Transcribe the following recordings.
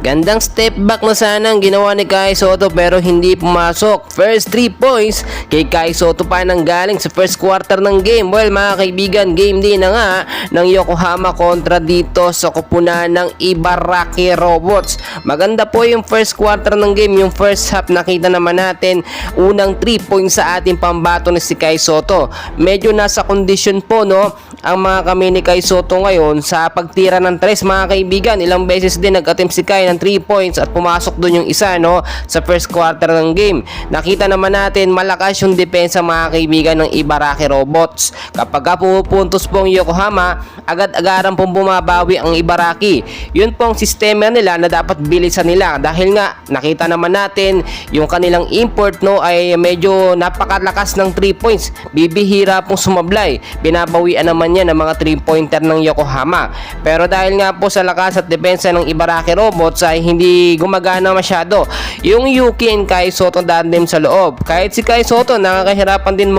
Gandang step back na sana ang ginawa ni Kai Sotto pero hindi pumasok. First 3 points kay Kai Sotto pa nang galing sa first quarter ng game. Well mga kaibigan, game din na nga ng Yokohama kontra dito sa koponan ng Ibaraki Robots. Maganda po yung first quarter ng game. Yung first half nakita naman natin unang 3 points sa ating pambato na si Kai Sotto. Medyo nasa kondisyon po ang mga kami ni Kai Sotto ngayon sa pagtira ng 3 mga kaibigan. Ilang beses din nag-attempt si Kai ng 3 points at pumasok doon yung isa sa first quarter ng game. Nakita naman natin malakas yung depensa mga kaibigan ng Ibaraki Robots. Kapag pupuntos pong Yokohama, agad-agaran pong bumabawi ang Ibaraki. Yun pong sistema nila na dapat bilisan nila dahil nga nakita naman natin yung kanilang import ay medyo napakalakas ng 3 points. Bibihira pong sumablay. Binabawian naman yan ng mga 3-pointer ng Yokohama. Pero dahil nga po sa lakas at depensa ng Ibaraki Robots ay hindi gumagana masyado yung Yuki and Kai Sotto tandem sa loob. Kahit si Kai Sotto nakakahirapan din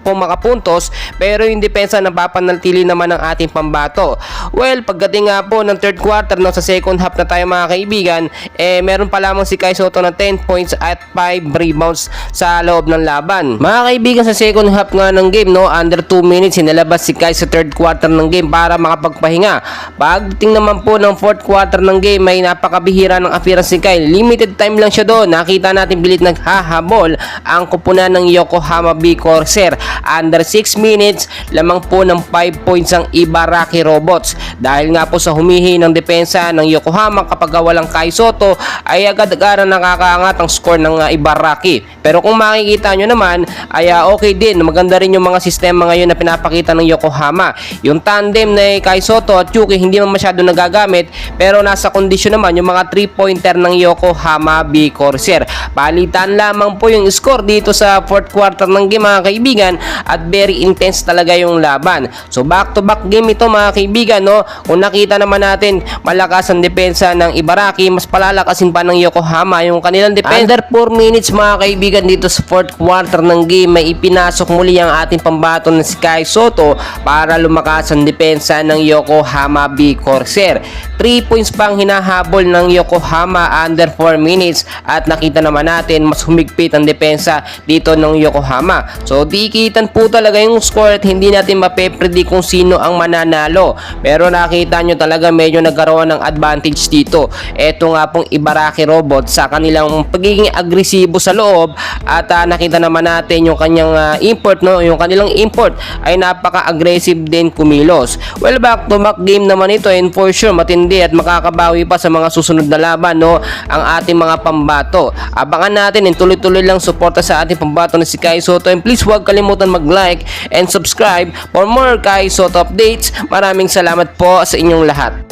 po makapuntos pero yung depensa napapanatili naman ng ating pambato. Well, pagdating nga po ng third quarter sa second half na tayo mga kaibigan, meron pa lamang si Kai Sotto na 10 points at 5 rebounds sa loob ng laban. Mga kaibigan, sa second half nga ng game, under 2 minutes sinalabas si Kai sa third quarter ng game para makapagpahinga. Pagdating naman po ng fourth quarter ng game ay napakabihira ng appearance ni Kai. Limited time lang siya doon. Nakita natin bilit naghahabol ang kupunan ng Yokohama B Corsair. Under 6 minutes, lamang po ng 5 points ang Ibaraki Robots. Dahil nga po sa humihi ng depensa ng Yokohama kapag walang Kai Sotto ay agad-agaran nakakaangat ang score ng Ibaraki. Pero kung makikita nyo naman ay okay din. Maganda rin yung mga sistema ngayon na pinapakita ng Yokohama. Yung tandem na Kai Sotto at Yuki hindi man masyado nagagamit pero nasa kondisyon naman yung mga 3-pointer ng Yokohama B Corsair. Palitan lamang po yung score dito sa fourth quarter ng game mga kaibigan at very intense talaga yung laban. So back to back game ito mga kaibigan. Kung nakita naman natin malakas ang depensa ng Ibaraki, mas palalakasin pa ng Yokohama yung kanilang depensa. Under 4 minutes mga kaibigan dito sa fourth quarter ng game may ipinasok muli ang ating pambato na si Kai Sotto para lumakas ang depensa ng Yokohama B Corsair. 3 points pang hinahabol ng Yokohama under 4 minutes at nakita naman natin mas humigpit ang depensa dito ng Yokohama. So dikitan po talaga yung score at hindi natin mape-predict kung sino ang mananalo. Pero nakita nyo talaga medyo nagkaroon ng advantage dito. Ito nga pong Ibaraki Robot sa kanilang pagiging agresibo sa loob at nakita naman natin yung kanyang import, yung kanilang import ay napaka-aggressive din kumilos. Well, back to back game naman ito and for sure matindi at makakabawi pa sa mga susunod na laban ang ating mga pambato. Abangan natin and tuloy-tuloy lang suporta sa ating pambato na si Kai Sotto and please huwag kalimutan mag-like and subscribe for more Kai Sotto updates. Maraming salamat po sa inyong lahat.